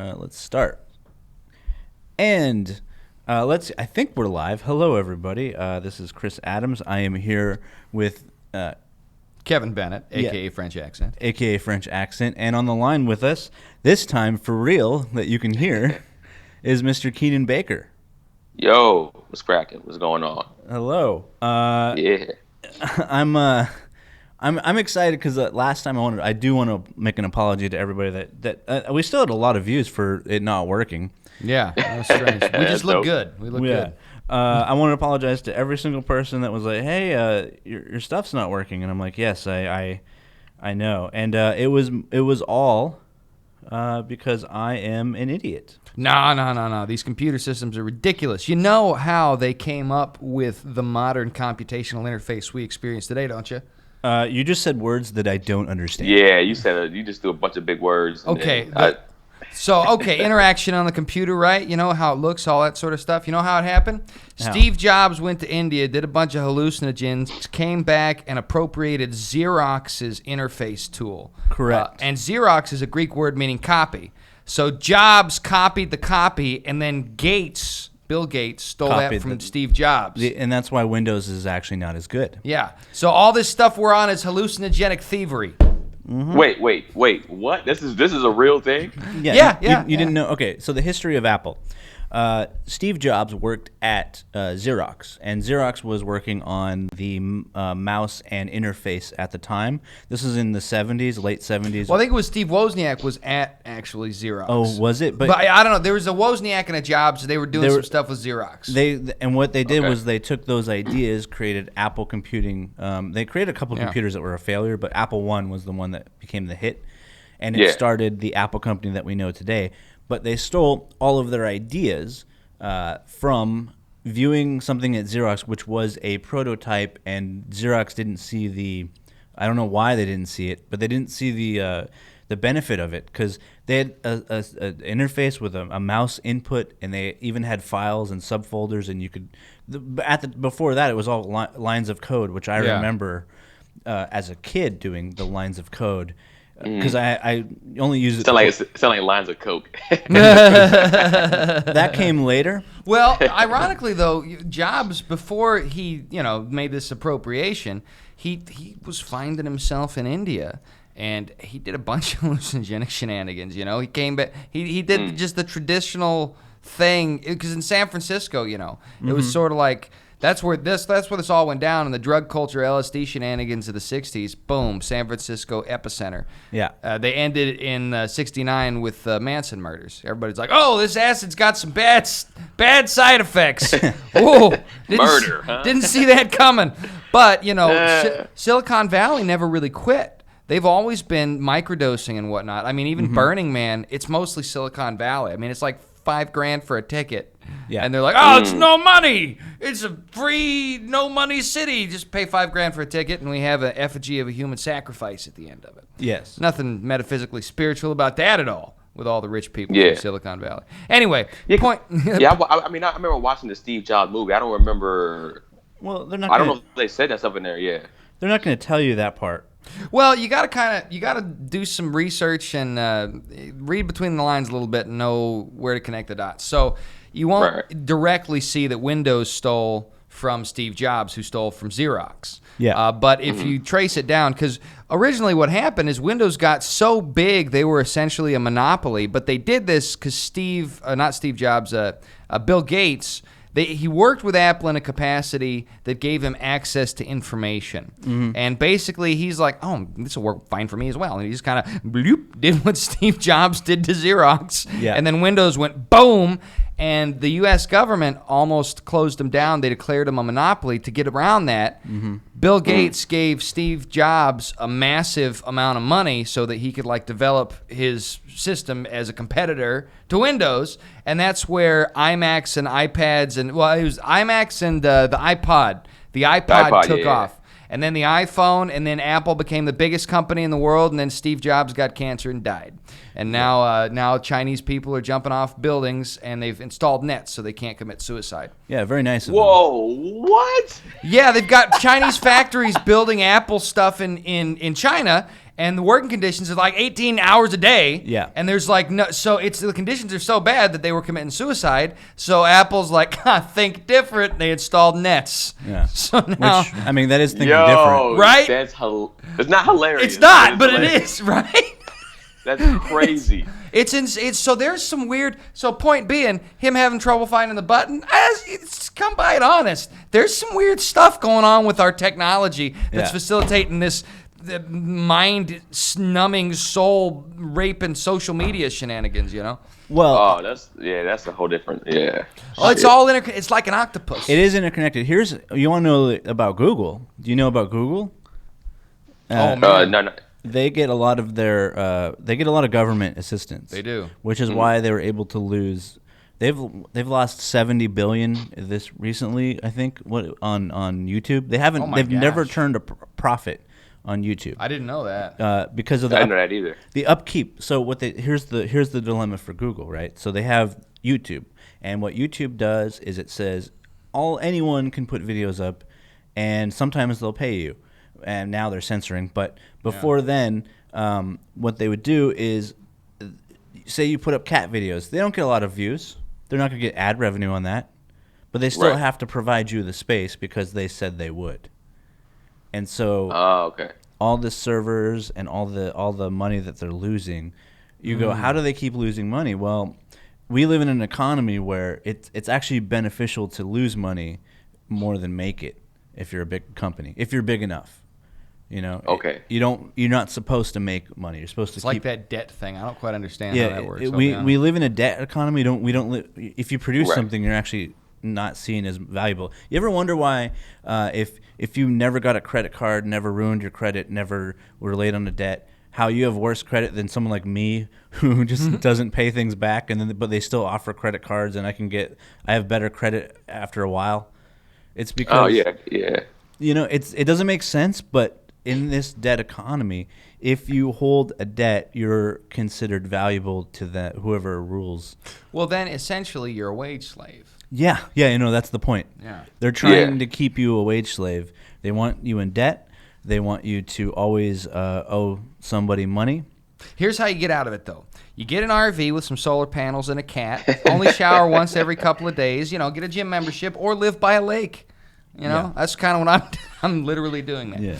Let's start. And I think we're live. Hello, everybody. This is Chris Adams. I am here with Kevin Bennett, a.k.a. French Accent. A.k.a. French Accent. And on the line with us, this time for real, that you can hear, is Mr. Keenan Baker. Yo, what's cracking? What's going on? Hello. Yeah. I'm excited because last time I do want to make an apology to everybody that we still had a lot of views for it not working. Yeah, that was strange. We just look good. We look good. I want to apologize to every single person that was like, "Hey, your stuff's not working," and I'm like, "Yes, I know," and it was all because I am an idiot. No. These computer systems are ridiculous. You know how they came up with the modern computational interface we experience today, don't you? You just said words that I don't understand. Yeah, you said you just do a bunch of big words. Okay. Interaction on the computer, right? You know how it looks, all that sort of stuff. You know how it happened? How? Steve Jobs went to India, did a bunch of hallucinogens, came back and appropriated Xerox's interface tool. Correct. And Xerox is a Greek word meaning copy. So Jobs copied the copy, and then Bill Gates, stole that from Steve Jobs. And that's why Windows is actually not as good. Yeah. So all this stuff we're on is hallucinogenic thievery. Mm-hmm. Wait. What? This is a real thing? Yeah. You didn't know? Okay, so the history of Apple. Steve Jobs worked at Xerox, and Xerox was working on the mouse and interface at the time. This is in the 70s, late 70s. Well, I think it was Steve Wozniak was at actually Xerox. Oh, was it? But I don't know. There was a Wozniak and a Jobs. So they were doing some stuff with Xerox. And what they did was they took those ideas, created Apple Computing. They created a couple of computers that were a failure, but Apple I was the one that became the hit, and it started the Apple company that we know today. But they stole all of their ideas from viewing something at Xerox, which was a prototype, and Xerox didn't see I don't know why they didn't see it, but they didn't see the benefit of it because they had an interface with a mouse input, and they even had files and subfolders, and you could before that it was all lines of code, which I remember as a kid doing the lines of code. Because I only use it. Sound like lines of coke. That came later. Well, ironically though, Jobs, before he made this appropriation, he was finding himself in India, and he did a bunch of hallucinogenic shenanigans. He came back. He did just the traditional thing because in San Francisco, it was sort of like. That's where this all went down in the drug culture, LSD shenanigans of the 60s. Boom, San Francisco epicenter. Yeah. They ended in 69 with Manson murders. Everybody's like, oh, this acid's got some bad side effects. Ooh, didn't see that coming. But, Silicon Valley never really quit. They've always been microdosing and whatnot. I mean, even Burning Man, it's mostly Silicon Valley. I mean, it's like $5,000 for a ticket. Yeah. And they're like, oh, it's no money. It's a free, no money city. Just pay $5,000 for a ticket, and we have an effigy of a human sacrifice at the end of it. Yes. Nothing metaphysically spiritual about that at all with all the rich people from Silicon Valley. Anyway, point. I remember watching the Steve Jobs movie. I don't remember. Well, they're not. I don't know if they said that stuff in there. Yeah. They're not going to tell you that part. Well, you gotta do some research and read between the lines a little bit and know where to connect the dots. So you won't directly see that Windows stole from Steve Jobs, who stole from Xerox. Yeah. But if you trace it down, because originally what happened is Windows got so big they were essentially a monopoly. But they did this because Bill Gates. He worked with Apple in a capacity that gave him access to information. And basically, he's like, oh, this will work fine for me as well. And he just kind of did what Steve Jobs did to Xerox. Yeah. And then Windows went boom, and the U.S. government almost closed him down. They declared him a monopoly. To get around that, Bill Gates gave Steve Jobs a massive amount of money so that he could develop his system as a competitor to Windows, and that's where iMacs and iPads it was iMacs and the iPod. The iPod took off. And then the iPhone, and then Apple became the biggest company in the world, and then Steve Jobs got cancer and died. And now Chinese people are jumping off buildings, and they've installed nets so they can't commit suicide. Yeah, very nice of Whoa, them. What? Yeah, they've got Chinese factories building Apple stuff in China, and the working conditions are like 18 hours a day. Yeah. And there's like no, so the conditions are so bad that they were committing suicide. So Apple's like, think different. They installed nets. Yeah. So now, Which, I mean, that is thinking different. Right? It's not hilarious. It's not, but it is, right? That's crazy. It's so there's some weird. So point being, him having trouble finding the button. Come by it honest. There's some weird stuff going on with our technology that's facilitating this mind-numbing, soul-raping social media shenanigans. You know. Well, that's a whole different. Yeah. Oh, it's all it's like an octopus. It is interconnected. You want to know about Google? Do you know about Google? No. They get a lot of government assistance. They do, which is why they were able to lose. They've lost $70 billion this recently, I think. On YouTube? They haven't. They've never turned a profit on YouTube. I didn't know that. Because of I didn't know that either. The upkeep. So here's the dilemma for Google, right? So they have YouTube, and what YouTube does is it says anyone can put videos up, and sometimes they'll pay you. And now they're censoring. But before then, what they would do is, say you put up cat videos. They don't get a lot of views. They're not going to get ad revenue on that. But they still have to provide you the space because they said they would. And so all the servers and all the money that they're losing, you go, how do they keep losing money? Well, we live in an economy where it's actually beneficial to lose money more than make it if you're a big company, if you're big enough. You know, you're not supposed to make money. You're supposed to. It's like that debt thing. I don't quite understand how that works. We live in a debt economy. We don't live. If you produce something, you're actually not seen as valuable. You ever wonder why, if you never got a credit card, never ruined your credit, never were late on a debt, how you have worse credit than someone like me who just doesn't pay things back, but they still offer credit cards, and I have better credit after a while. It's because you know it doesn't make sense, but in this debt economy, if you hold a debt, you're considered valuable to whoever rules. Well, then essentially you're a wage slave. Yeah, you know, that's the point. Yeah. They're trying to keep you a wage slave. They want you in debt. They want you to always owe somebody money. Here's how you get out of it, though. You get an RV with some solar panels and a cat. Only shower once every couple of days. You know, get a gym membership or live by a lake. You know, that's kind of what I'm literally doing that. Yeah.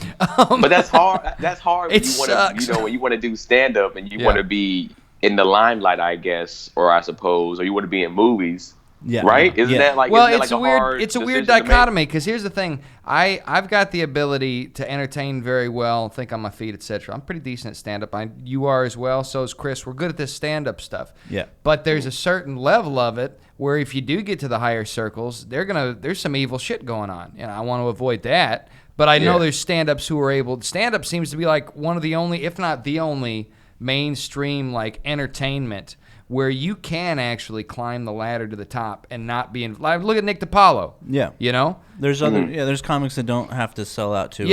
But that's hard. That's hard. It sucks. When you want to do stand up and you want to be in the limelight, I guess, or I suppose, or you want to be in movies. Yeah. Right? Isn't that like? Well, isn't it's that like a weird dichotomy because here's the thing. I've got the ability to entertain very well, think on my feet, etc. I'm pretty decent at stand up. You are as well. So is Chris. We're good at this stand up stuff. Yeah. But there's a certain level of it where if you do get to the higher circles, there's some evil shit going on. And I want to avoid that. But I know there's stand ups who are able. Stand up seems to be like one of the only, if not the only, mainstream like entertainment where you can actually climb the ladder to the top and not be in. Like, look at Nick DiPaolo. Yeah, you know, there's there's comics that don't have to sell out to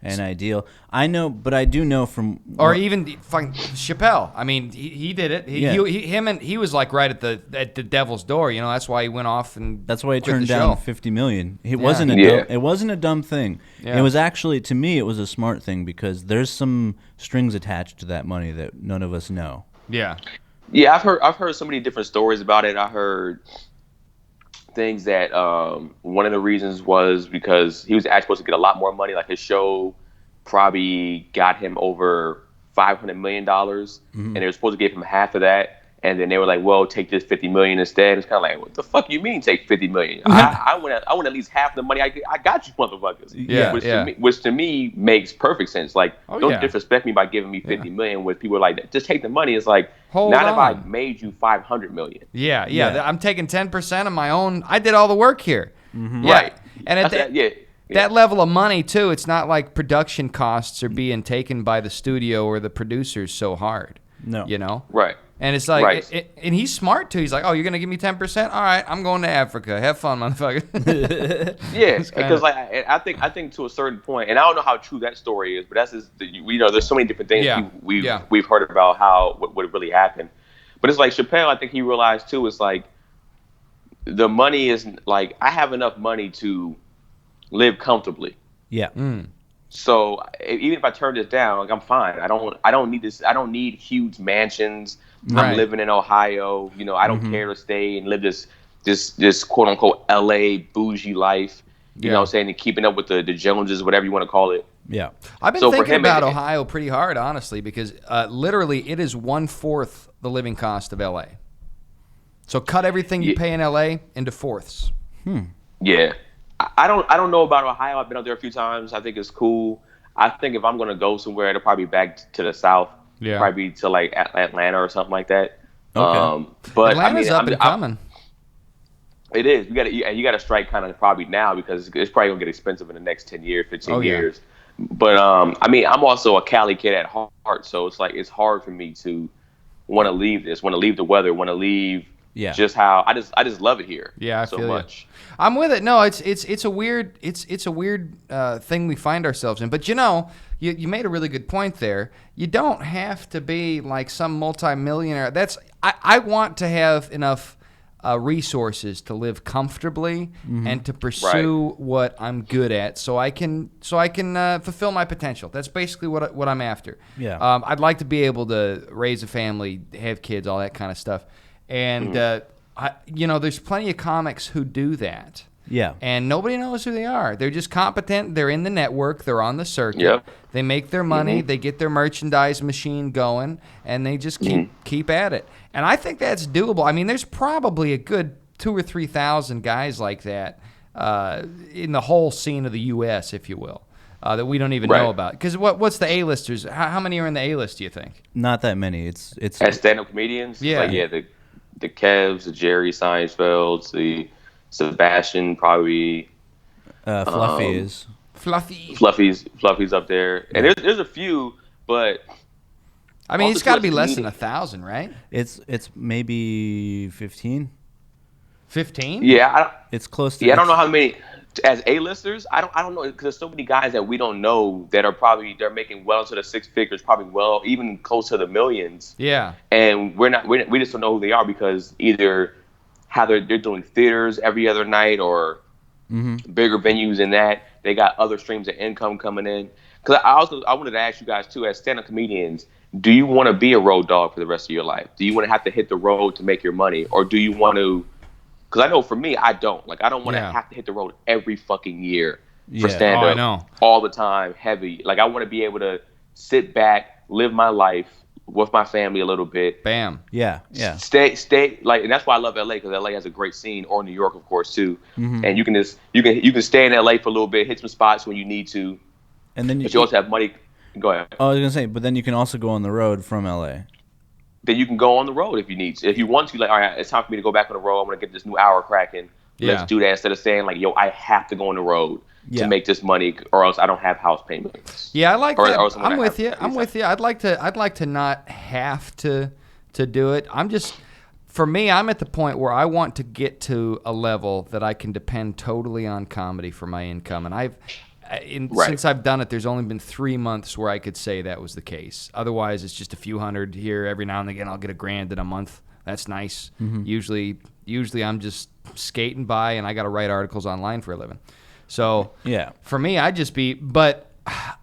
an ideal. I know, but I do know from even fucking Chappelle. I mean, he did it. He was like right at the devil's door. You know, that's why he went off and that's why he turned down $50 million. It wasn't a dumb thing. Yeah. It was actually, to me, it was a smart thing because there's some strings attached to that money that none of us know. Yeah. Yeah, I've heard so many different stories about it. I heard things that one of the reasons was because he was actually supposed to get a lot more money. Like his show probably got him over $500 million, and they were supposed to give him half of that. And then they were like, "Well, take this $50 million instead." It's kind of like, "What the fuck you mean take $50 million? I want at least half the money I got you, motherfuckers." Yeah, which to me makes perfect sense. Like, don't disrespect me by giving me $50 million. With people like that, just take the money. It's like, if I made you $500 million. Yeah. I'm taking 10% of my own. I did all the work here. Mm-hmm. Right. And at that level of money too, it's not like production costs are being taken by the studio or the producers so hard. No. You know. Right. And it's like, and he's smart too. He's like, "Oh, you're gonna give me 10%? All right, I'm going to Africa. Have fun, motherfucker." Yeah, because like I think to a certain point, and I don't know how true that story is, but that's just there's so many different things we've heard about what really happened. But it's like Chappelle, I think he realized too. It's like the money is like I have enough money to live comfortably. Yeah. So even if I turn this down, like I'm fine. I don't need this. I don't need huge mansions. Right. I'm living in Ohio. You know, I don't care to stay and live this quote unquote LA bougie life. You know what I'm saying? And keeping up with the Joneses, whatever you want to call it. Yeah. I've been thinking about Ohio pretty hard, honestly, because literally it is 1/4 the living cost of LA. So cut everything you pay in LA into fourths. Yeah. I don't know about Ohio. I've been up there a few times. I think it's cool. I think if I'm gonna go somewhere, it'll probably be back to the south. Yeah. Probably to like Atlanta or something like that. Okay. But Atlanta's up and coming. It is. You got to strike kind of probably now because it's probably gonna get expensive in the next 10 years, 15 years. But I mean, I'm also a Cali kid at heart, so it's like it's hard for me to want to leave this, want to leave the weather, want to leave. Yeah. Just how I just love it here. Yeah, I so feel much. You. I'm with it. No, it's a weird thing we find ourselves in. But you know, you made a really good point there. You don't have to be like some multimillionaire. I want to have enough resources to live comfortably and to pursue what I'm good at, so I can fulfill my potential. That's basically what I'm after. Yeah. I'd like to be able to raise a family, have kids, all that kind of stuff. And, there's plenty of comics who do that. Yeah. And nobody knows who they are. They're just competent. They're in the network. They're on the circuit. Yep. They make their money. They get their merchandise machine going, and they just keep at it. And I think that's doable. I mean, there's probably a good 2,000 or 3,000 guys like that in the whole scene of the U.S., if you will. That we don't even know about. Because what's the A-listers? How many are in the A-list, do you think? Not that many. It's as stand-up comedians? Yeah. The Kevs, the Jerry Seinfelds, the Sebastian, probably. Fluffy is. Fluffy's up there. And there's a few, but... I mean, it's got to be less than 1,000, right? It's maybe 15. 15? Yeah. It's close to... Yeah, I don't know how many... As A-listers, I don't know, because there's so many guys that we don't know that are they're making well into the six figures, probably well even close to the millions. Yeah. And we just don't know who they are because either how they're doing theaters every other night or bigger venues than that. They got other streams of income coming in. Because I wanted to ask you guys too, as stand-up comedians, do you want to be a road dog for the rest of your life? Do you want to have to hit the road to make your money, or do you want to? Because I know for me, I don't. Like, I don't want to have to hit the road every fucking year for stand-up. I know. All the time, heavy. Like, I want to be able to sit back, live my life with my family a little bit. Bam. Yeah. Stay like, and that's why I love LA, because LA has a great scene, or New York, of course, too. And you can stay in LA for a little bit, hit some spots when you need to, and then you also have money. Go ahead. I was gonna say, but then you can also go on the road from LA. Then you can go on the road if you need to. If you want to, like, all right, it's time for me to go back on the road. I'm going to get this new hour cracking. Let's do that, instead of saying, like, yo, I have to go on the road to make this money, or else I don't have house payments. Yeah, I like that. I'm with you. I'd like to not have to do it. For me, I'm at the point where I want to get to a level that I can depend totally on comedy for my income. And since I've done it, there's only been 3 months where I could say that was the case. Otherwise, it's just a few hundred here. Every now and again, I'll get $1,000 in a month. That's nice. Usually I'm just skating by, and I got to write articles online for a living. So for me, but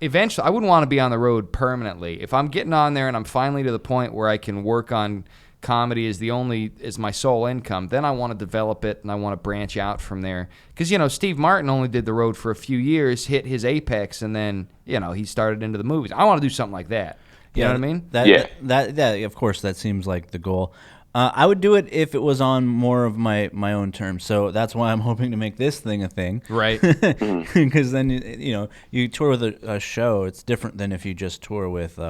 eventually, I wouldn't want to be on the road permanently. If I'm getting on there and I'm finally to the point where I can work on comedy as my sole income, then I want to develop it and I want to branch out from there. Because, Steve Martin only did the road for a few years, hit his apex, and then, he started into the movies. I want to do something like that. You know what I mean? That of course, that seems like the goal. I would do it if it was on more of my own terms. So that's why I'm hoping to make this thing a thing. Right. Because then, you tour with a show. It's different than if you just tour with...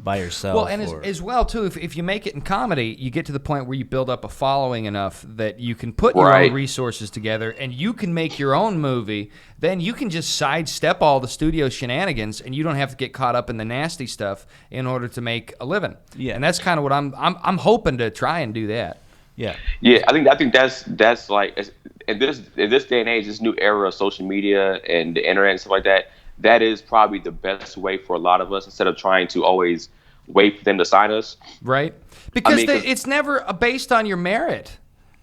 by yourself. Well, and as well, too, if you make it in comedy, you get to the point where you build up a following enough that you can put your own resources together and you can make your own movie. Then you can just sidestep all the studio shenanigans and you don't have to get caught up in the nasty stuff in order to make a living. Yeah. And that's kind of what I'm hoping to try and do that. Yeah. Yeah, I think that's like, in this day and age, this new era of social media and the internet and stuff like that, that is probably the best way for a lot of us, instead of trying to always wait for them to sign us. Right. Because it's never based on your merit.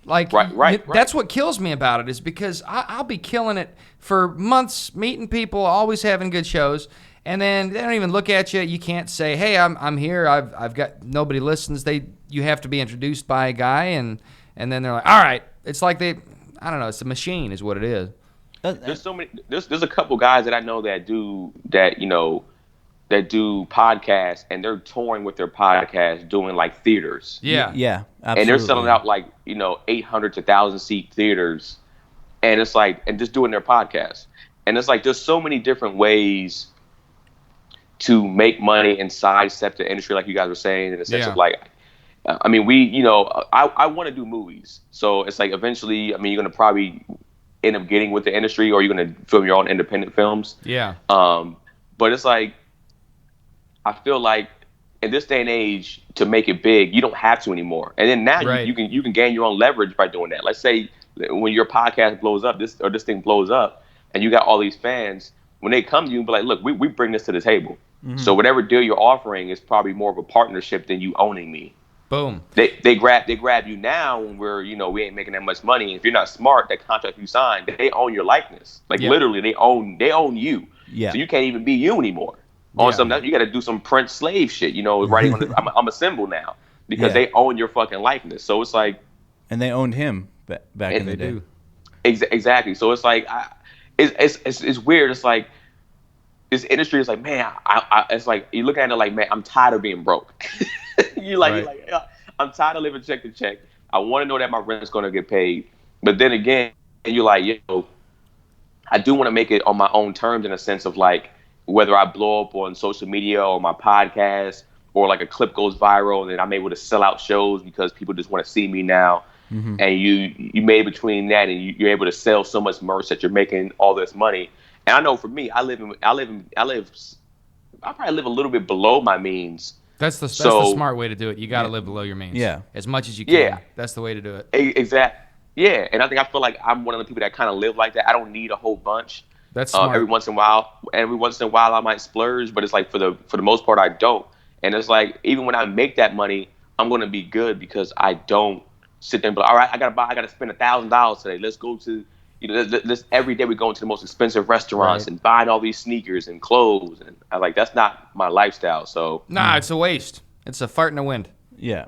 Like, right. That's what kills me about it, is because I'll be killing it for months, meeting people, always having good shows, and then they don't even look at you. You can't say, "Hey, I'm here. I've got nobody listens." You have to be introduced by a guy, and then they're like, "All right." It's like I don't know. It's a machine, is what it is. There's so many. There's a couple guys that I know that do podcasts, and they're touring with their podcast, doing like theaters. Yeah, absolutely. And they're selling out like 800 to 1,000 seat theaters, and it's like, and just doing their podcast. And it's like, there's so many different ways to make money and sidestep the industry, like you guys were saying, in the sense of like, I mean, I want to do movies, so it's like eventually, I mean, you're gonna probably end up getting with the industry, or you're gonna film your own independent films. Yeah. But it's like, I feel like in this day and age, to make it big, you don't have to anymore. And then now you can gain your own leverage by doing that. Let's say when your podcast blows up, this thing blows up, and you got all these fans, when they come to you and be like, look, we bring this to the table. Mm-hmm. So whatever deal you're offering is probably more of a partnership than you owning me. Boom. They grab you now when we ain't making that much money. If you're not smart, that contract you signed, they own your likeness. Like literally, they own you. Yeah. So you can't even be you anymore. On something, you got to do some Prince slave shit. Writing on I'm a symbol now, because they own your fucking likeness. So it's like, and they owned him back in the day. Exactly. So it's like, it's weird. It's like, this industry is like, man, it's like, you look at it like, man, I'm tired of being broke. you're like, I'm tired of living check to check. I want to know that my rent's going to get paid. But then again, you're like, I do want to make it on my own terms, in a sense of like, whether I blow up on social media or my podcast, or like a clip goes viral and then I'm able to sell out shows because people just want to see me now. Mm-hmm. And you made between that and you're able to sell so much merch that you're making all this money. And I know for me, I probably live a little bit below my means. That's the smart way to do it. You got to live below your means. Yeah. As much as you can. Yeah. That's the way to do it. Exactly. Yeah. And I feel like I'm one of the people that kind of live like that. I don't need a whole bunch. That's smart. Every once in a while I might splurge, but it's like for the most part I don't. And it's like, even when I make that money, I'm going to be good, because I don't sit there and be like, all right, I got to spend $1,000 today. Let's go to, let's every day we go into the most expensive restaurants and buying all these sneakers and clothes. And I like, that's not my lifestyle. So it's a waste. It's a fart in the wind. Yeah.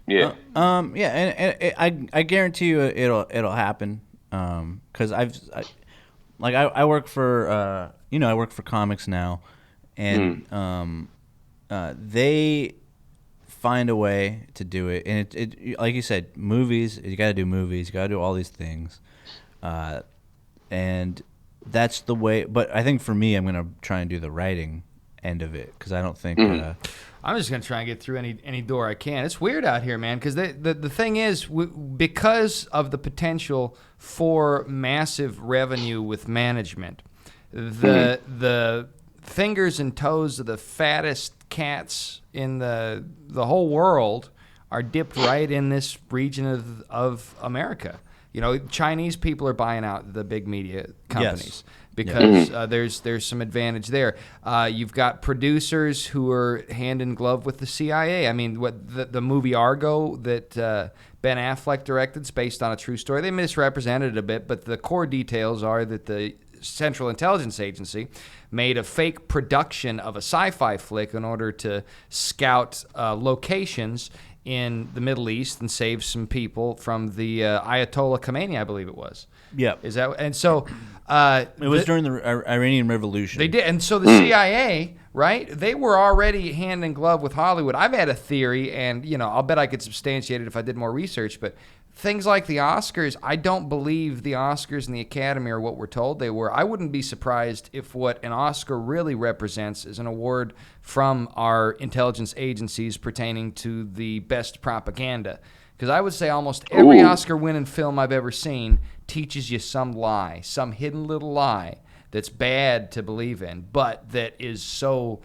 Yeah. And I guarantee you it'll happen. 'Cause I work for I work for comics now, and they find a way to do it. And it like you said, movies, you got to do movies, you got to do all these things, and that's the way. But I think for me, I'm gonna try and do the writing end of it, because I don't think. I'm just gonna try and get through any door I can. It's weird out here, man, because the thing is, because of the potential for massive revenue with management, the fingers and toes of the fattest cats in the whole world are dipped right in this region of America. Chinese people are buying out the big media companies. Yes. Because there's some advantage there. You've got producers who are hand in glove with the CIA. I mean, what the movie Argo that Ben Affleck directed is based on a true story. They misrepresented it a bit, but the core details are that the Central Intelligence Agency made a fake production of a sci-fi flick in order to scout locations in the Middle East and save some people from the Ayatollah Khomeini, I believe it was. Yeah. Is that and so? It was during the Iranian Revolution. They did, and so the CIA, right? They were already hand in glove with Hollywood. I've had a theory, and I'll bet I could substantiate it if I did more research. But things like the Oscars, I don't believe the Oscars and the Academy are what we're told they were. I wouldn't be surprised if what an Oscar really represents is an award from our intelligence agencies pertaining to the best propaganda. Because I would say almost every Oscar-winning film I've ever seen teaches you some lie, some hidden little lie that's bad to believe in, but that is so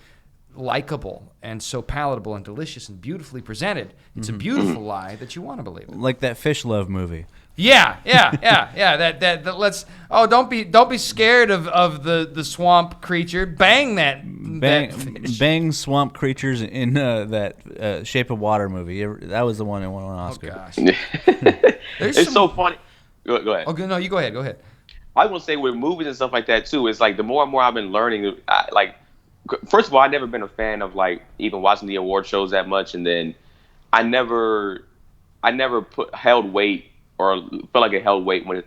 likable and so palatable and delicious and beautifully presented. It's a beautiful lie that you want to believe in. Like that Fish Love movie. Yeah. That let's. Oh, don't be scared of the swamp creature. Bang that fish. Bang swamp creatures in that Shape of Water movie. That was the one that won an Oscar. Oh gosh. It's so funny. Go ahead. Okay, no, you go ahead. Go ahead. I will say with movies and stuff like that too. It's like the more and more I've been learning. First of all, I've never been a fan of like even watching the award shows that much, and then I never held weight or felt like it held weight when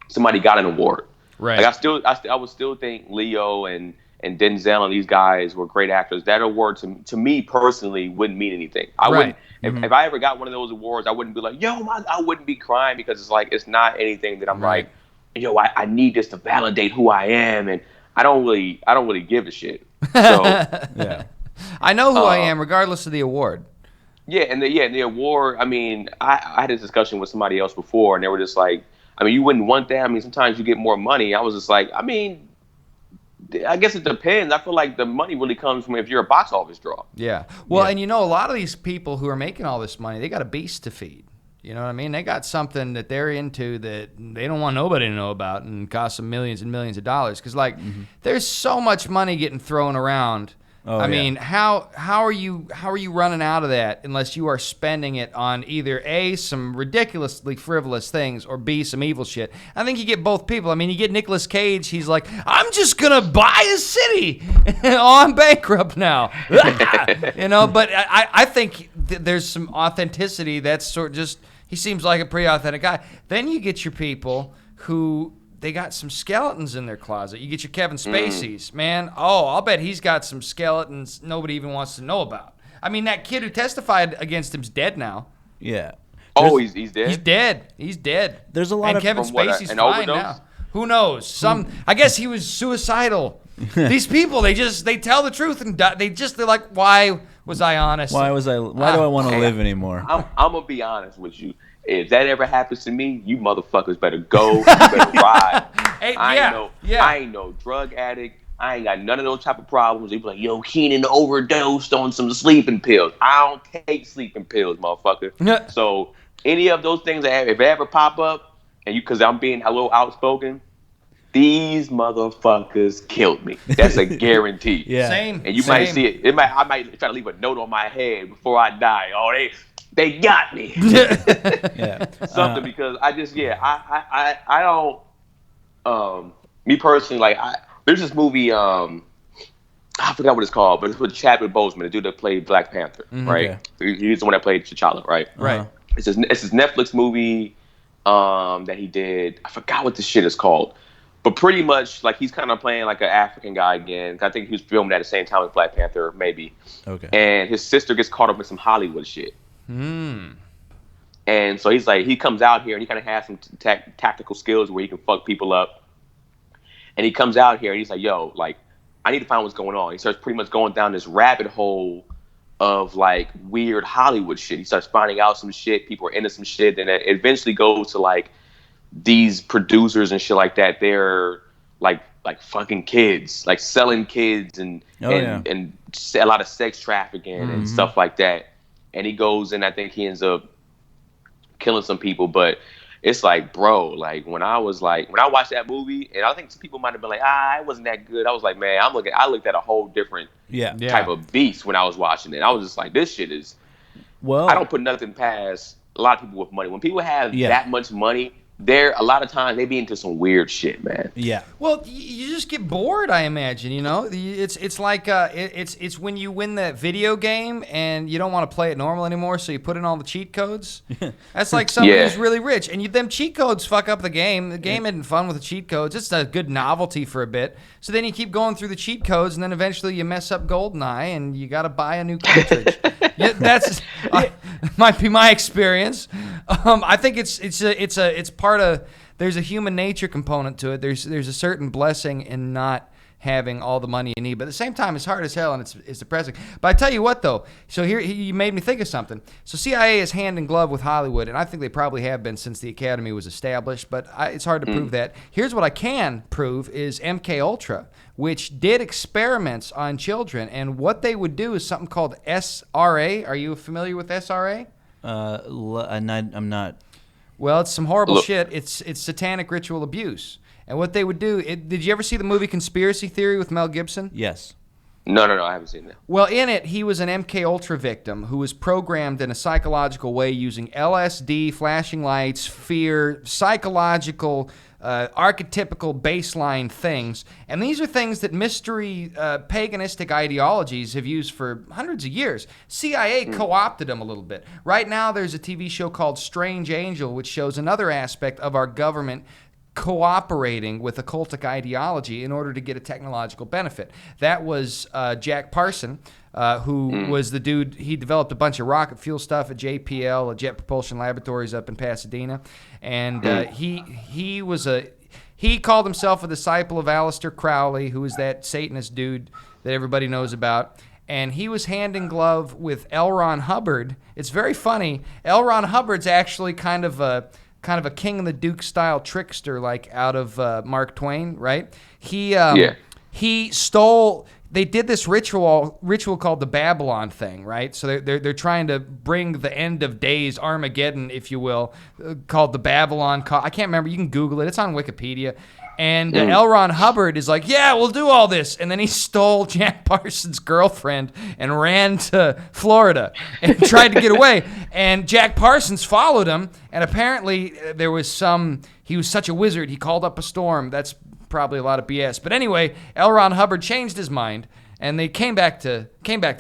somebody got an award. Right. Like I would still think Leo and Denzel and these guys were great actors. That award to me personally wouldn't mean anything. I wouldn't. If I ever got one of those awards, I wouldn't be like, I wouldn't be crying because it's not anything that I'm like, I need this to validate who I am, and I don't really give a shit. So yeah, I know who I am regardless of the award. Yeah, and the award. I mean, I had a discussion with somebody else before, and they were just like, I mean, you wouldn't want that. I mean, sometimes you get more money. I was just like, I mean, I guess it depends. I feel like the money really comes from if you're a box office draw. Yeah. Well, and a lot of these people who are making all this money, they got a beast to feed. You know what I mean? They got something that they're into that they don't want nobody to know about and costs them millions and millions of dollars. Because, there's so much money getting thrown around. I mean, how are you running out of that unless you are spending it on either A, some ridiculously frivolous things, or B, some evil shit? I think you get both people. I mean, you get Nicolas Cage. He's like, I'm just gonna buy a city. I'm bankrupt now. But I think there's some authenticity. That's sort of just, he seems like a pretty authentic guy. Then you get your people who, they got some skeletons in their closet. You get your Kevin Spaceys, man. Oh, I'll bet he's got some skeletons nobody even wants to know about. I mean, that kid who testified against him's dead now. Yeah. He's dead? He's dead. There's a lot and of... Kevin Spacey's fine overdose? Now. Who knows? I guess he was suicidal. These people, they tell the truth and they're like, why was I honest? Why do I want to live anymore? I'm going to be honest with you. If that ever happens to me, you motherfuckers better go. You better ride. I ain't no drug addict. I ain't got none of those type of problems. They be like, yo, Keenan overdosed on some sleeping pills. I don't take sleeping pills, motherfucker. So any of those things, if they ever pop up, and because I'm being a little outspoken, these motherfuckers killed me. That's a guarantee. Same. And you might see it. I might try to leave a note on my head before I die. Oh, they got me. Something because I don't. Me personally, like there's this movie. I forgot what it's called, but it's with Chadwick Boseman, the dude that played Black Panther, right? Okay. He's the one that played T'Challa, right? Right. It's this Netflix movie that he did. I forgot what the shit is called, but pretty much like he's kind of playing like an African guy again. I think he was filming at the same time as Black Panther, maybe. Okay. And his sister gets caught up in some Hollywood shit. And so he comes out here and he kind of has some tactical skills where he can fuck people up. And he comes out here and he's like, yo, like, I need to find what's going on. He starts pretty much going down this rabbit hole of like weird Hollywood shit. He starts finding out some shit. People are into some shit. And it eventually goes to like these producers and shit like that. They're like fucking kids, like selling kids and a lot of sex trafficking and stuff like that. And he goes and I think he ends up killing some people. But it's like, bro, like when I watched that movie, and I think some people might have been like, it wasn't that good. I was like, man, I looked at a whole different type of beast when I was watching it. I was just like, this shit is, I don't put nothing past a lot of people with money. When people have that much money, a lot of times they be into some weird shit, man. Yeah. Well, you just get bored, I imagine. It's like it's when you win that video game and you don't want to play it normal anymore, so you put in all the cheat codes. That's like somebody who's really rich, and them cheat codes fuck up the game. The game isn't fun with the cheat codes. It's a good novelty for a bit. So then you keep going through the cheat codes, and then eventually you mess up GoldenEye, and you got to buy a new cartridge. That's might be my experience. I think it's part of, there's a human nature component to it. There's a certain blessing in not having all the money you need, but at the same time it's hard as hell and it's depressing. But I tell you what though, so here you made me think of something. So CIA is hand in glove with Hollywood, and I think they probably have been since the Academy was established, but it's hard to prove that. Here's what I can prove is MK Ultra, which did experiments on children, and what they would do is something called SRA. Are you familiar with SRA? I'm not. Well, it's some horrible shit. It's satanic ritual abuse. And what they would do, did you ever see the movie Conspiracy Theory with Mel Gibson? Yes. No, I haven't seen that. Well, in it, he was an MK Ultra victim who was programmed in a psychological way using LSD, flashing lights, fear, psychological, archetypical baseline things. And these are things that mystery, paganistic ideologies have used for hundreds of years. CIA co-opted them a little bit. Right now, there's a TV show called Strange Angel, which shows another aspect of our government cooperating with occultic ideology in order to get a technological benefit. That was Jack Parson, who was the dude. He developed a bunch of rocket fuel stuff at JPL, Jet Propulsion Laboratories up in Pasadena, and he called himself a disciple of Aleister Crowley, who is that Satanist dude that everybody knows about. And he was hand in glove with L. Ron Hubbard. It's very funny. L. Ron Hubbard's actually kind of a King and the Duke style trickster, like out of Mark Twain, right? He stole. They did this ritual called the Babylon thing, right? So they're trying to bring the end of days, Armageddon, if you will, called the Babylon. I can't remember. You can Google it. It's on Wikipedia. And L. Ron Hubbard is like, yeah, we'll do all this. And then he stole Jack Parsons' girlfriend and ran to Florida and tried to get away. And Jack Parsons followed him. And apparently he was such a wizard, he called up a storm. That's probably a lot of BS. But anyway, L. Ron Hubbard changed his mind. And they came back to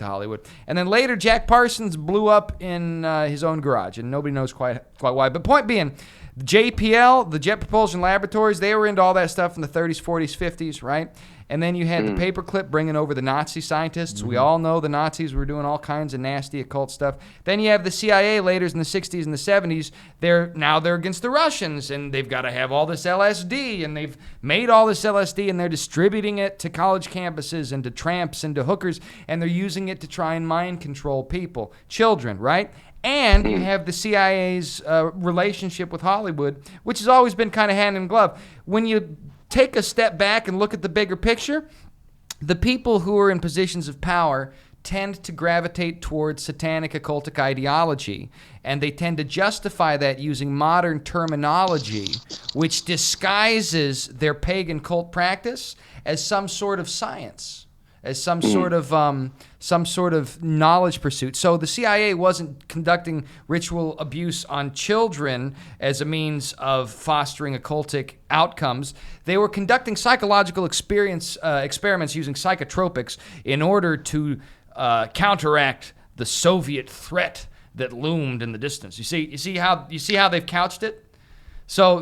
Hollywood. And then later, Jack Parsons blew up in his own garage. And nobody knows quite why. But point being, the JPL, the Jet Propulsion Laboratories, they were into all that stuff in the 30s, 40s, 50s, right? And then you had the paperclip bringing over the Nazi scientists. We all know the Nazis were doing all kinds of nasty occult stuff. Then you have the CIA later in the 60s and the 70s. They're against the Russians, and they've got to have all this LSD, and they've made all this LSD, and they're distributing it to college campuses and to tramps and to hookers, and they're using it to try and mind control people, children, right? And you have the CIA's relationship with Hollywood, which has always been kind of hand in glove. When you take a step back and look at the bigger picture, the people who are in positions of power tend to gravitate towards satanic occultic ideology, and they tend to justify that using modern terminology, which disguises their pagan cult practice as some sort of science, as some sort of knowledge pursuit. So the CIA wasn't conducting ritual abuse on children as a means of fostering occultic outcomes. They were conducting psychological experiments using psychotropics in order to counteract the Soviet threat that loomed in the distance. You see how they've couched it. So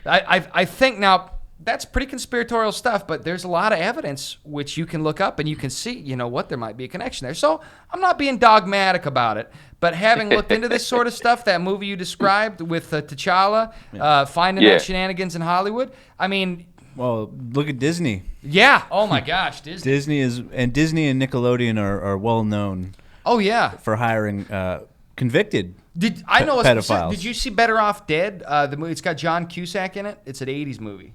I think now, that's pretty conspiratorial stuff, but there's a lot of evidence which you can look up and you can see, there might be a connection there. So I'm not being dogmatic about it, but having looked into this sort of stuff, that movie you described with T'Challa, finding that shenanigans in Hollywood, I mean... Well, look at Disney. Yeah. Oh, my gosh. Disney and Nickelodeon are well known. Oh, yeah. For hiring convicted pedophiles. Did you see Better Off Dead? The movie, it's got John Cusack in it. It's an 80s movie.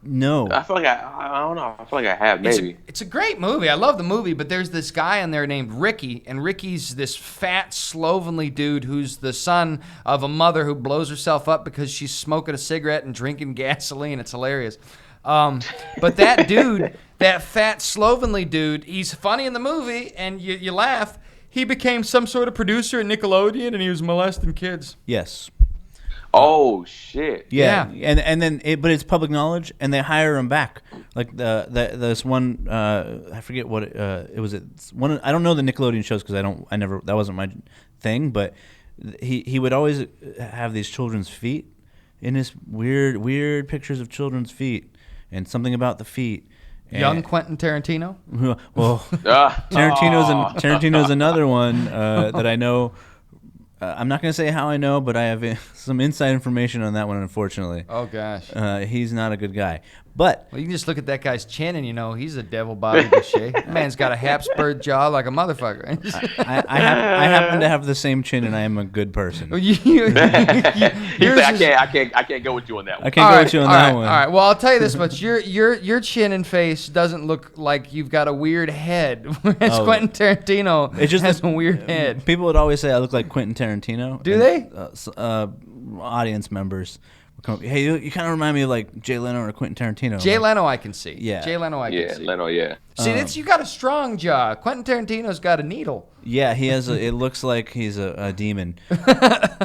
No. I feel like I don't know. I feel like I have, maybe. It's a great movie. I love the movie, but there's this guy in there named Ricky, and Ricky's this fat, slovenly dude who's the son of a mother who blows herself up because she's smoking a cigarette and drinking gasoline. It's hilarious. But that dude, that fat, slovenly dude, he's funny in the movie, and you laugh. He became some sort of producer at Nickelodeon, and he was molesting kids. Yes. Oh shit! Yeah. And then but it's public knowledge, and they hire him back. Like this one, I forget what it was. It's one. I don't know the Nickelodeon shows because that wasn't my thing. But he would always have these children's feet in his weird pictures of children's feet, and something about the feet. Young Quentin Tarantino. Well, Tarantino's another one that I know. I'm not going to say how I know, but I have some inside information on that one, unfortunately. Oh, gosh. He's not a good guy. But you can just look at that guy's chin and he's a devil-bodied shit. That man's got a Habsburg jaw like a motherfucker. I happen to have the same chin, and I am a good person. I can't go with you on that one. I can't go with you on that one. All right. Well, I'll tell you this much: your chin and face doesn't look like you've got a weird head, whereas Quentin Tarantino has a weird head. People would always say I look like Quentin Tarantino. Do they? audience members would come up, hey, you kind of remind me of like Jay Leno or Quentin Tarantino. Jay Leno, I can see. Yeah. Jay Leno, I can see. Yeah, Leno, yeah. See, you got a strong jaw. Quentin Tarantino's got a needle. Yeah, he has. It looks like he's a demon.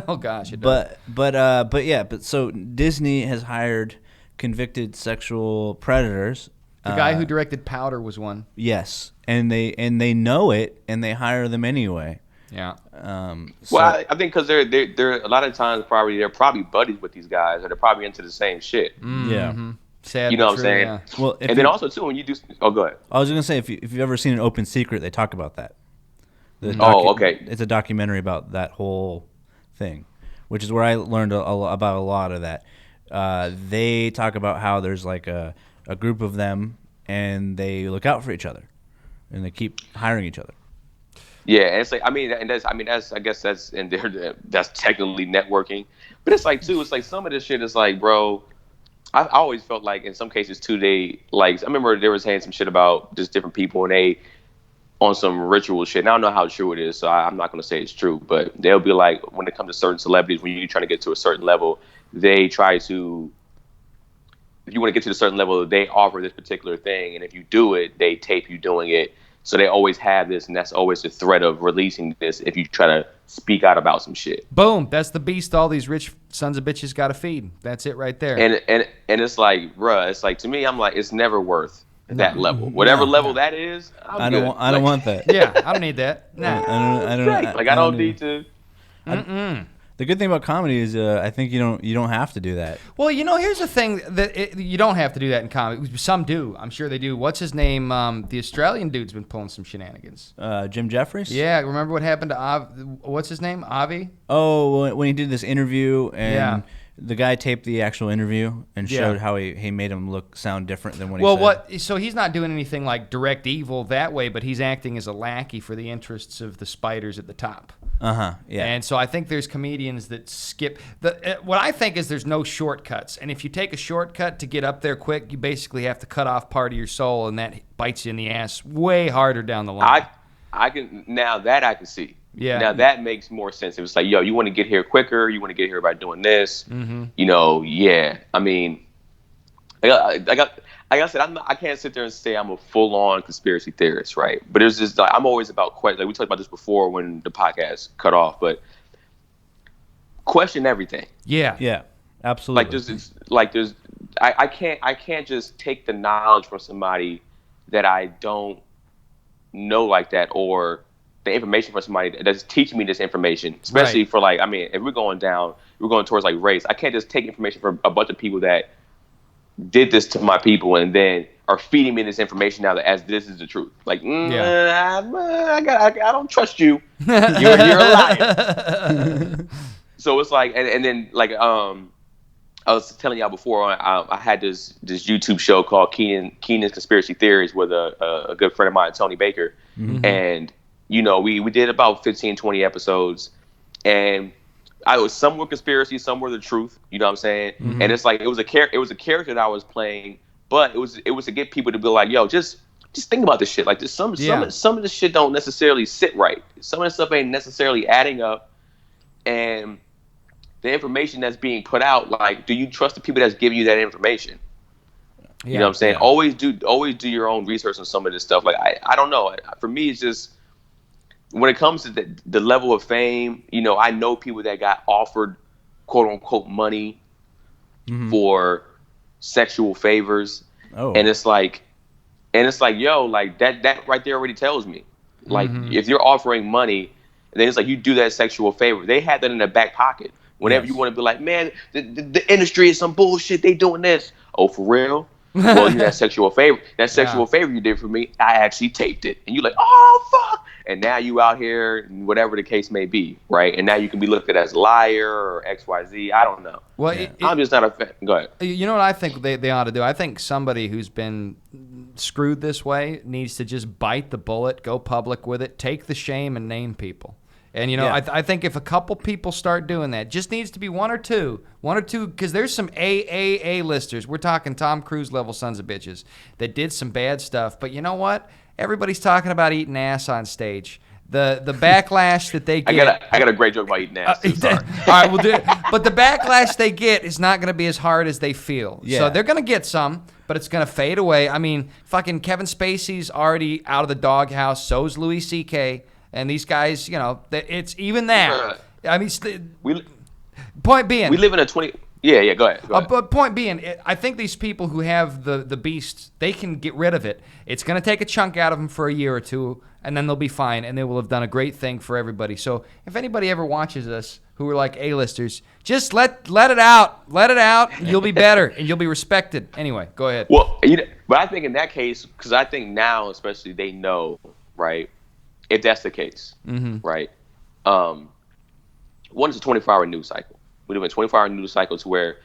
Oh gosh, it does. But so Disney has hired convicted sexual predators. The guy who directed Powder was one. Yes, and they know it, and they hire them anyway. Yeah. Well, I think because they're a lot of times they're probably buddies with these guys, or they're probably into the same shit. Yeah. Sad, you know but what I'm true, saying? Yeah. Well, and then also too, when you do, go ahead. I was gonna say if you've ever seen An Open Secret, they talk about that. Okay. It's a documentary about that whole thing, which is where I learned about a lot of that. They talk about how there's like a group of them, and they look out for each other, and they keep hiring each other. Yeah, and it's like that's technically networking, but it's like too. It's like some of this shit is like, bro. I always felt like in some cases too, I remember they were saying some shit about just different people, and they on some ritual shit. And I don't know how true it is, so I'm not going to say it's true, but they'll be like, when it comes to certain celebrities, when you're trying to get to a certain level, they try to, if you want to get to a certain level, they offer this particular thing, and if you do it, they tape you doing it. So they always have this, and that's always the threat of releasing this if you try to speak out about some shit. Boom. That's the beast all these rich sons of bitches got to feed. That's it right there. And it's like, bruh, it's like, to me, I'm like, it's never worth that level. Whatever level that is, I don't want that. Yeah, I don't need that. Nah. I don't need to. The good thing about comedy is I think you don't have to do that. Well, here's the thing that you don't have to do that in comedy. Some do. I'm sure they do. What's his name? The Australian dude's been pulling some shenanigans. Jim Jeffries? Yeah, remember what happened to what's his name? Avi? Oh, when he did this interview and the guy taped the actual interview and showed how he made him sound different than what he said. So he's not doing anything like direct evil that way, but he's acting as a lackey for the interests of the spiders at the top. Yeah. And so I think there's comedians that skip what I think is there's no shortcuts. And if you take a shortcut to get up there quick, you basically have to cut off part of your soul, and that bites you in the ass way harder down the line. I can see. Yeah. Now that makes more sense. It was like, yo, you want to get here quicker, you want to get here by doing this. Yeah. I mean, like I said, I can't sit there and say I'm a full-on conspiracy theorist, right? But it's just like, I'm always about questions. Like we talked about this before when the podcast cut off, but question everything. Yeah, absolutely. I can't just take the knowledge from somebody that I don't know like that, or the information from somebody that's teaching me this information, especially for if we're going towards like race. I can't just take information from a bunch of people that did this to my people and then are feeding me this information now as this is the truth. Like, I don't trust you. You're a liar. So it's like, and then like, I was telling y'all before, I had this YouTube show called Keenan's Conspiracy Theories with a good friend of mine, Tony Baker. And, we did about 15, 20 episodes, and some were conspiracy, some were the truth. You know what I'm saying? And it's like it was a character that I was playing, but it was to get people to be like, yo, just think about this shit. Like some of this shit don't necessarily sit right. Some of this stuff ain't necessarily adding up, and the information that's being put out, like, do you trust the people that's giving you that information? You know what I'm saying? Always do your own research on some of this stuff. Like I don't know. For me, it's just, when it comes to the level of fame, I know people that got offered quote unquote money for sexual favors. And it's like, yo, like that right there already tells me, like, if you're offering money, then it's like you do that sexual favor. They had that in their back pocket. Whenever you want to be like, man, the industry is some bullshit. They doing this. Oh, for real? Well, that sexual favor. That sexual favor you did for me, I actually taped it. And you're like, oh, fuck. And now you out here, whatever the case may be, right? And now you can be looked at as a liar or XYZ. I don't know. Well, I'm just not a fan. Go ahead. You know what I think they ought to do? I think somebody who's been screwed this way needs to just bite the bullet, go public with it, take the shame, and name people. And, I think if a couple people start doing that, just needs to be one or two, because there's some A-listers. We're talking Tom Cruise level sons of bitches that did some bad stuff. But you know what? Everybody's talking about eating ass on stage. The backlash that they get. I got a great joke about eating ass. Sorry. All right, we'll do it. But the backlash they get is not going to be as hard as they feel. Yeah. So they're going to get some, but it's going to fade away. I mean, fucking Kevin Spacey's already out of the doghouse. So's Louis C.K. And these guys, it's even that. I mean, point being, we live in a 20. Yeah. Go ahead. But point being, I think these people who have the beast, they can get rid of it. It's going to take a chunk out of them for a year or two, and then they'll be fine, and they will have done a great thing for everybody. So if anybody ever watches us who are like A-listers, just let it out. Let it out. And you'll be better, and you'll be respected. Anyway, go ahead. Well, but I think in that case, because I think now especially they know, right, if that's the case, right, one is a 24-hour news cycle. We live in a 24-hour news cycle to where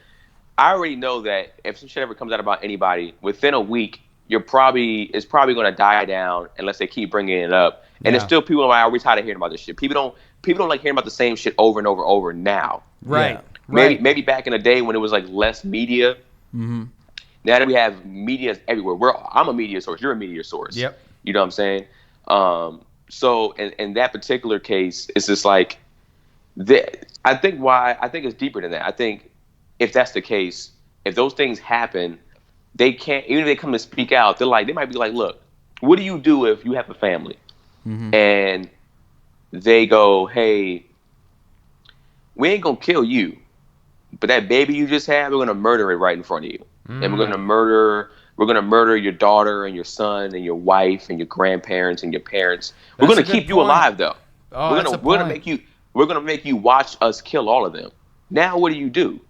I already know that if some shit ever comes out about anybody, within a week, it's probably going to die down unless they keep bringing it up. And there's still people like, are we tired of hearing about this shit? People don't like hearing about the same shit over and over now. Right. Yeah. Maybe back in the day when it was like less media. Mm-hmm. Now that we have media everywhere, I'm a media source. You're a media source. Yep. You know what I'm saying? So in that particular case, it's just like I think it's deeper than that. I think if that's the case, if those things happen, they can't, even if they come to speak out, they might be like, look, what do you do if you have a family? Mm-hmm. And they go, hey, we ain't gonna kill you, but that baby you just had, we're gonna murder it right in front of you. Mm-hmm. And we're gonna murder your daughter and your son and your wife and your grandparents and your parents. We're gonna keep you alive though. Oh, we're gonna make you watch us kill all of them. Now what do?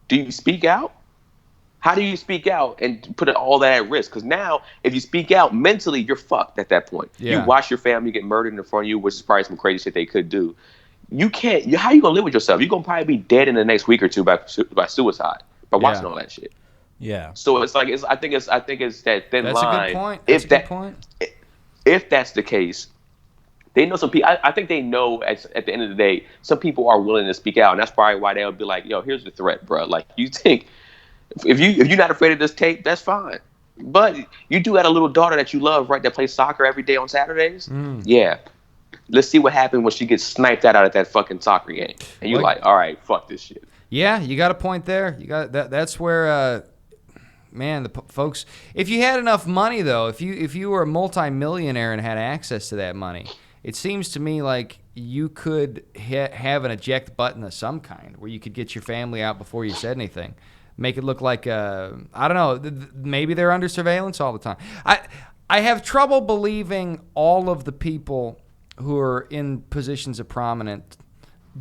Do you speak out? How do you speak out and put all that at risk? Because now, if you speak out mentally, you're fucked at that point. Yeah. You watch your family get murdered in front of you, which is probably some crazy shit they could do. You can't. How you gonna live with yourself? You're gonna probably be dead in the next week or two by suicide by watching all that shit. Yeah. So it's like I think it's that thin line. That's a good point. That's a good point. If that's the case, they know some people. I think they know at the end of the day, some people are willing to speak out, and that's probably why they'll be like, "Yo, here's the threat, bro. Like, you think if you're not afraid of this tape, that's fine. But you do have a little daughter that you love, right? That plays soccer every day on Saturdays. Yeah, let's see what happens when she gets sniped out at that fucking soccer game, and you're like, all right, fuck this shit. Yeah, you got a point there. You got that. That's where." Man, folks, if you had enough money, though, if you were a multimillionaire and had access to that money, it seems to me like you could have an eject button of some kind where you could get your family out before you said anything. Make it look like, I don't know, maybe they're under surveillance all the time. I have trouble believing all of the people who are in positions of prominence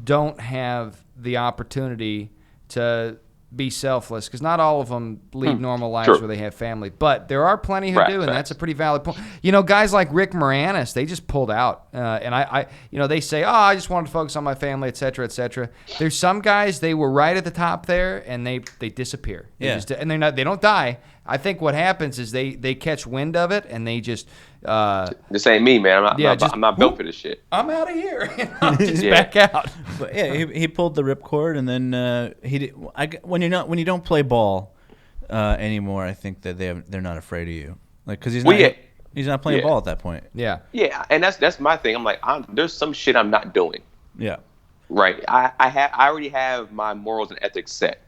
don't have the opportunity to be selfless, because not all of them lead normal lives where they have family, but there are plenty who do, and that's a pretty valid point. Guys like Rick Moranis, they just pulled out, and I they say, I just wanted to focus on my family, etc., etc. There's some guys, they were right at the top there, and they disappear. And they don't die. I think what happens is they catch wind of it, and they just this ain't me, man. I'm not built for this shit. I'm out of here. Just back out. But he pulled the ripcord, and then when you don't play ball anymore, I think that they're not afraid of you, like, because he's not playing ball at that point. Yeah, and that's my thing. I'm like, there's some shit I'm not doing. Yeah, right. I already have my morals and ethics set,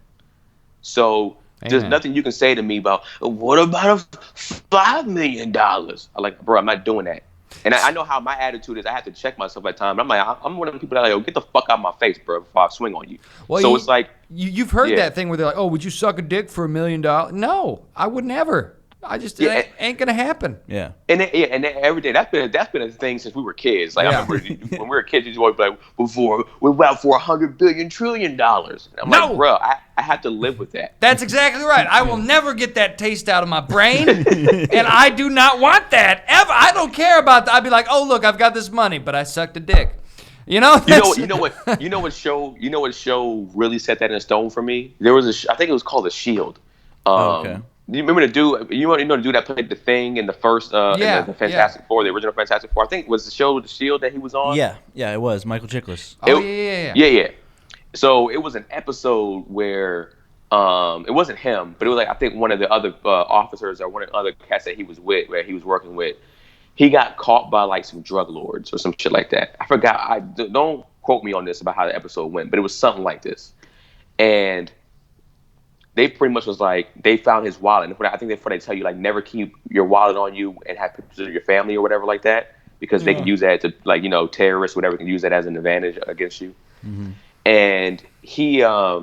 so. There's nothing you can say to me about, what about $5 million? I'm like, bro, I'm not doing that. And I know how my attitude is. I have to check myself at times. I'm like, I'm one of the people that are like, get the fuck out of my face, bro, before I swing on you. Well, so it's like. You've heard that thing where they're like, oh, would you suck a dick for $1 million? No, I would never. It ain't gonna happen. Yeah. And every day that's been a thing since we were kids. Like I remember when we were kids, you always be like, we're out for $100 billion trillion. I'm like, bro, I have to live with that. That's exactly right. I will never get that taste out of my brain, and I do not want that ever. I don't care about that. I'd be like, oh look, I've got this money, but I sucked a dick. You know what show really set that in stone for me? There was I think it was called The Shield. Okay. Do you remember the dude that played the Thing in the first in the Fantastic Four, the original Fantastic Four? I think it was the show The Shield that he was on. Yeah, it was Michael Chiklis. Yeah. So it was an episode where it wasn't him, but it was like, I think one of the other officers or one of the other cats that he was with, where he was working with, he got caught by like some drug lords or some shit like that. I forgot. Don't quote me on this about how the episode went, but it was something like this. And they pretty much was like, they found his wallet. And I think before they tell you, like, never keep your wallet on you and have pictures of your family or whatever like that, because they can use that to, like, you know, terrorists, whatever, can use that as an advantage against you. Mm-hmm. And he, I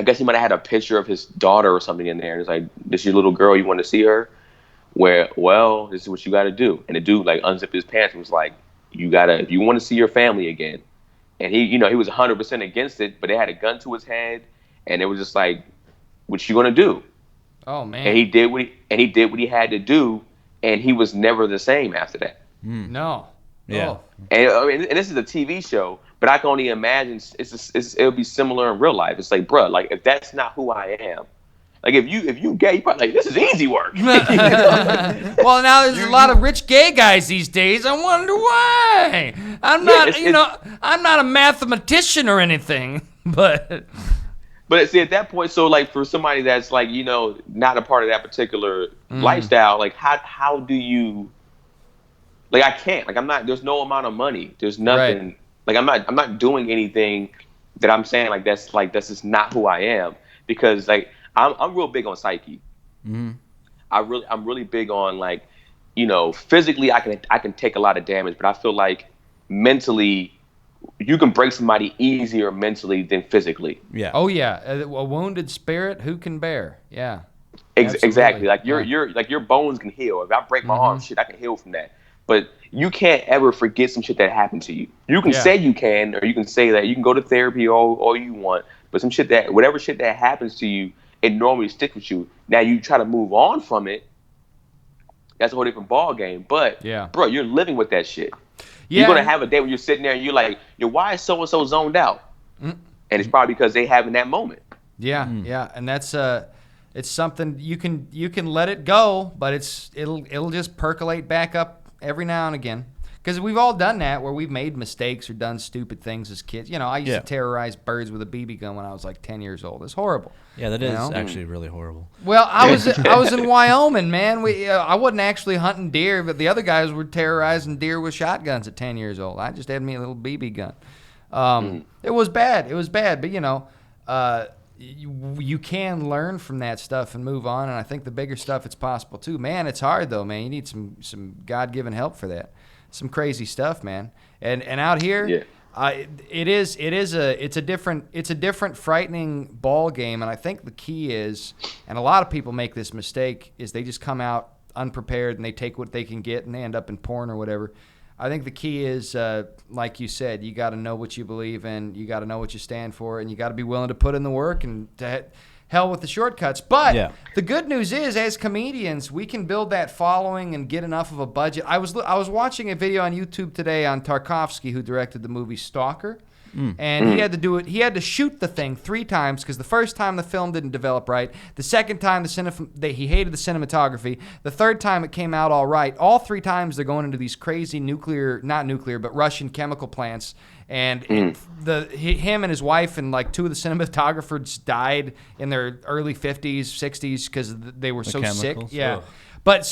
guess he might have had a picture of his daughter or something in there. And it's like, this is your little girl, you want to see her? Well, this is what you got to do. And the dude, like, unzipped his pants and was like, if you want to see your family again. And he, you know, he was 100% against it, but they had a gun to his head. And it was just like, what you gonna do? Oh man! And he did what he had to do, and he was never the same after that. No. Yeah. Oh. And I mean, and this is a TV show, but I can only imagine it'll be similar in real life. It's like, bruh, like if that's not who I am, like if you gay, you probably like, this is easy work. Well, now there's a lot of rich gay guys these days. I wonder why. I'm not a mathematician or anything, but see, at that point, so like for somebody that's like, you know, not a part of that particular lifestyle, like how do you, like, I can't, like, I'm not, there's no amount of money, there's nothing, right. Like I'm not doing anything that I'm saying that's just not who I am, because like I'm real big on psyche. Mm-hmm. I'm really big on, like, you know, physically I can take a lot of damage, but I feel like mentally you can break somebody easier mentally than physically. Yeah. Oh yeah. A wounded spirit, who can bear? Yeah. Exactly. Like your bones can heal. If I break my arm, shit, I can heal from that. But you can't ever forget some shit that happened to you. You can say you can, or you can say that you can go to therapy all you want, but whatever shit that happens to you, it normally sticks with you. Now you try to move on from it. That's a whole different ball game. But bro, you're living with that shit. Yeah. You're going to have a day when you're sitting there and you're like, why is so-and-so zoned out? And it's probably because they have in that moment. Yeah, yeah. And that's it's something you can let it go, but it'll just percolate back up every now and again. Because we've all done that, where we've made mistakes or done stupid things as kids. You know, I used to terrorize birds with a BB gun when I was like 10 years old. It's horrible. Yeah, that is actually really horrible. Well, I was in Wyoming, man. I wasn't actually hunting deer, but the other guys were terrorizing deer with shotguns at 10 years old. I just had me a little BB gun. It was bad. It was bad, but you know, you can learn from that stuff and move on. And I think the bigger stuff, it's possible too. Man, it's hard though, man. You need some God-given help for that. Some crazy stuff, man. And out here, it's a different frightening ball game. And I think the key is, and a lot of people make this mistake, is they just come out unprepared and they take what they can get and they end up in porn or whatever. I think the key is, like you said, you got to know what you believe in, you got to know what you stand for, and you got to be willing to put in the work and hell with the shortcuts. But the good news is, as comedians, we can build that following and get enough of a budget. I was watching a video on YouTube today on Tarkovsky, who directed the movie Stalker. And he had to do it. He had to shoot the thing 3 times because the first time the film didn't develop right. The second time he hated the cinematography. The third time it came out all right. All 3 times they're going into these crazy but Russian chemical plants. And him and his wife and like 2 of the cinematographers died in their early 50s, 60s because they were so sick. Yeah. Ugh. But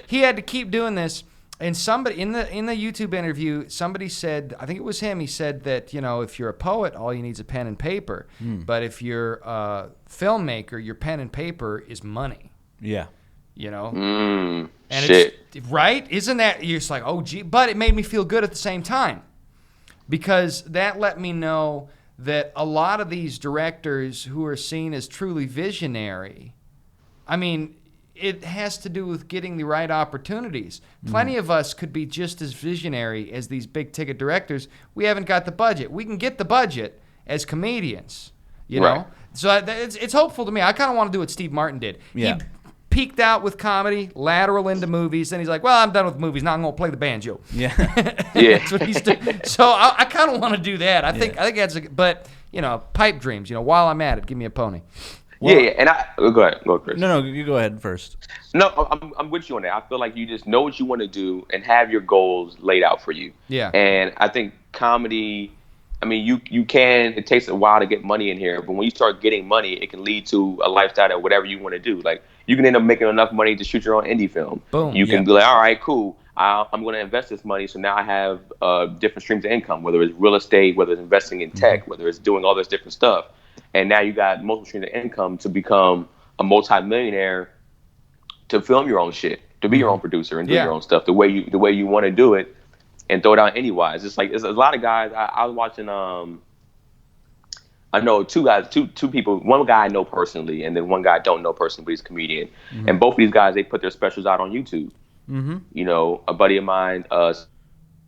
he had to keep doing this. And somebody in the YouTube interview, somebody said, I think it was him, he said that, you know, if you're a poet, all you need is a pen and paper. But if you're a filmmaker, your pen and paper is money. Yeah. You know? And shit. It's right? Isn't that, you're just like, oh, gee. But it made me feel good at the same time. Because that let me know that a lot of these directors who are seen as truly visionary, I mean, it has to do with getting the right opportunities. Plenty of us could be just as visionary as these big-ticket directors. We haven't got the budget. We can get the budget as comedians, you know? So it's hopeful to me. I kind of want to do what Steve Martin did. Yeah. He peaked out with comedy, lateral into movies, and he's like, well, I'm done with movies. Now I'm going to play the banjo. Yeah. That's what he's doing. So I kind of want to do that. I think that's but, you know, pipe dreams, you know, while I'm at it, give me a pony. Well, and go ahead, Chris. No, you go ahead first. No, I'm with you on that. I feel like you just know what you want to do and have your goals laid out for you. Yeah. And I think comedy, I mean, you can. It takes a while to get money in here, but when you start getting money, it can lead to a lifestyle of whatever you want to do. Like you can end up making enough money to shoot your own indie film. Boom. You can be like, all right, cool. I'm going to invest this money. So now I have different streams of income, whether it's real estate, whether it's investing in tech, whether it's doing all this different stuff. And now you got multiple streams of income to become a multi-millionaire, to film your own shit, to be your own producer and do your own stuff the way you want to do it, and throw it out anyways. It's like, it's a lot of guys. I was watching. I know two people. One guy I know personally, and then one guy I don't know personally, but he's a comedian. And both of these guys, they put their specials out on YouTube. You know, a buddy of mine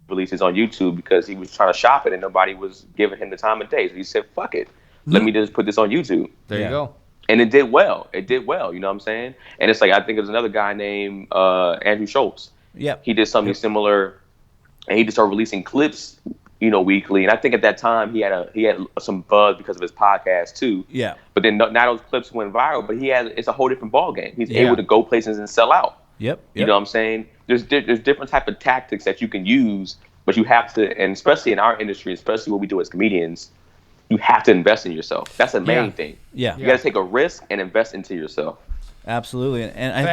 releases on YouTube because he was trying to shop it and nobody was giving him the time of day. So he said, "Fuck it, let me just put this on YouTube." There you go. And it did well. You know what I'm saying? And it's like, I think there's another guy named Andrew Schultz. He did something similar, and he just started releasing clips, you know, weekly. And I think at that time he had some buzz because of his podcast too. But then now those clips went viral. But it's a whole different ball game. He's able to go places and sell out. You know what I'm saying? There's different type of tactics that you can use, but you have to, and especially in our industry, especially what we do as comedians, you have to invest in yourself. That's the main thing. You got to take a risk and invest into yourself. Absolutely. And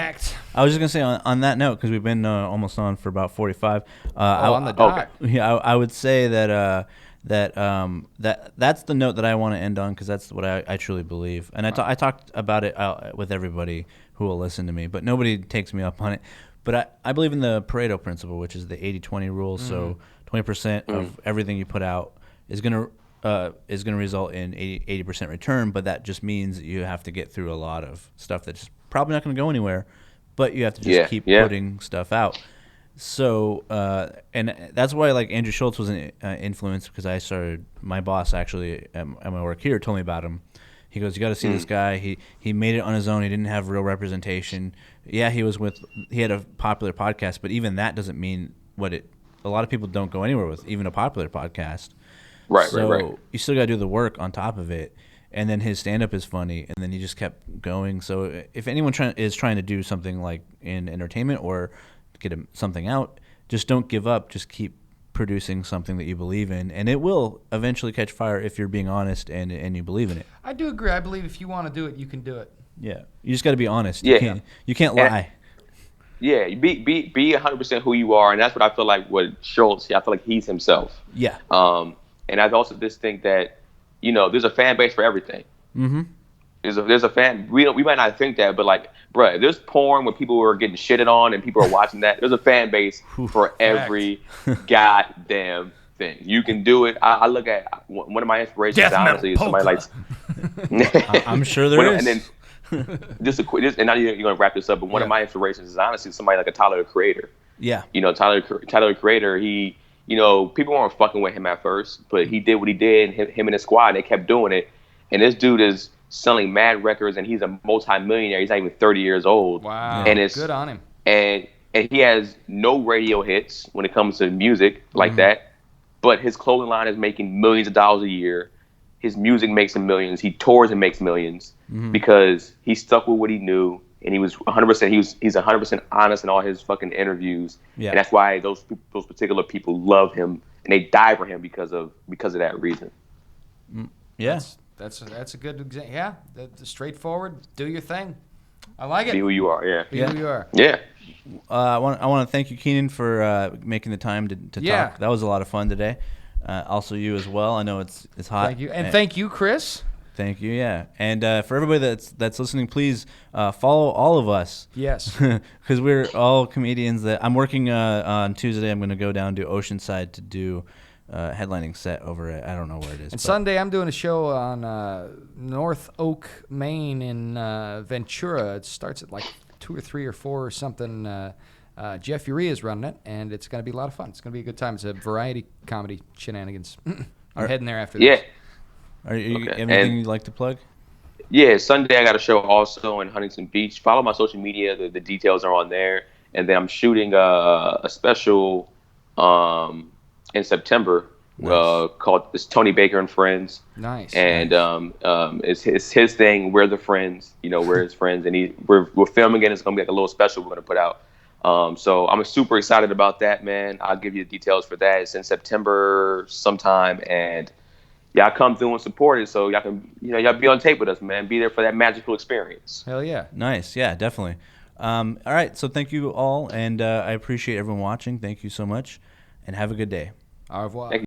I was just gonna say on that note, because we've been almost on for about 45. On the dot. I would say that that's the note that I want to end on, because that's what I truly believe. And I talked about it with everybody who will listen to me, but nobody takes me up on it. But I believe in the Pareto principle, which is the 80-20 rule. So 20% of everything you put out is gonna result in 80% return, but that just means that you have to get through a lot of stuff that's probably not going to go anywhere, but you have to just keep putting stuff out. So, and that's why, like, Andrew Schultz was an influence, because my boss actually at my work here told me about him. He goes, "You got to see this guy. He made it on his own. He didn't have real representation. Yeah, he had a popular podcast, but even that doesn't mean a lot of people don't go anywhere with even a popular podcast." Right. You still got to do the work on top of it. And then his stand-up is funny, and then he just kept going. So if anyone is trying to do something like in entertainment or get something out, just don't give up. Just keep producing something that you believe in, and it will eventually catch fire if you're being honest and you believe in it. I do agree. I believe if you want to do it, you can do it. Yeah, you just got to be honest. You can't lie. Yeah, be 100% who you are, and that's what I feel like with Schultz. I feel like he's himself. Yeah. And I also just think that, you know, there's a fan base for everything. There's a fan. We might not think that, but like, bruh, if there's porn where people are getting shitted on and people are watching that, there's a fan base for every goddamn thing. You can do it. I look at one of my inspirations, honestly, is somebody like. I'm sure there is. And then and now you're gonna wrap this up. But one of my inspirations is honestly somebody like a Tyler, the Creator. Yeah. You know, Tyler, the Creator. He, you know, people weren't fucking with him at first, but he did what he did. Him and his squad, and they kept doing it. And this dude is selling mad records, and he's a multi-millionaire. He's not even 30 years old. Wow. And it's good on him. And he has no radio hits when it comes to music like that. But his clothing line is making millions of dollars a year. His music makes him millions. He tours and makes millions because he stuck with what he knew, and he was 100%. He's 100% honest in all his fucking interviews, and that's why those particular people love him and they die for him because of that reason. Yeah, that's a good example. Yeah, that's straightforward. Do your thing. I like it. Be who you are. Yeah. Be who you are. Yeah. I want to thank you, Keenan, for making the time to talk. That was a lot of fun today. Also, you as well. I know it's hot. Thank you, and thank you, Chris. Thank you. Yeah, and for everybody that's listening, please follow all of us. Yes, because we're all comedians. That I'm working on Tuesday. I'm going to go down to Oceanside to do headlining set over at, I don't know where it is. And Sunday I'm doing a show on North Oak, Maine in Ventura. It starts at like 2 or 3 or 4 or something. Jeff Urea is running it, and it's going to be a lot of fun. It's going to be a good time. It's a variety comedy shenanigans. I'm heading there after this. Are you anything you'd like to plug? Yeah, Sunday I got a show also in Huntington Beach. Follow my social media. The details are on there. And then I'm shooting a special in September called it's Tony Baker and Friends. Nice. And it's his thing. We're the friends. You know, we're his friends. And we're filming it. It's going to be like a little special we're going to put out. So I'm super excited about that, man. I'll give you the details for that. It's in September sometime, and y'all come through and support it, so y'all can, y'all be on tape with us, man. Be there for that magical experience. Hell yeah. Nice. Yeah, definitely. All right, so thank you all, and I appreciate everyone watching. Thank you so much, and have a good day. Au revoir.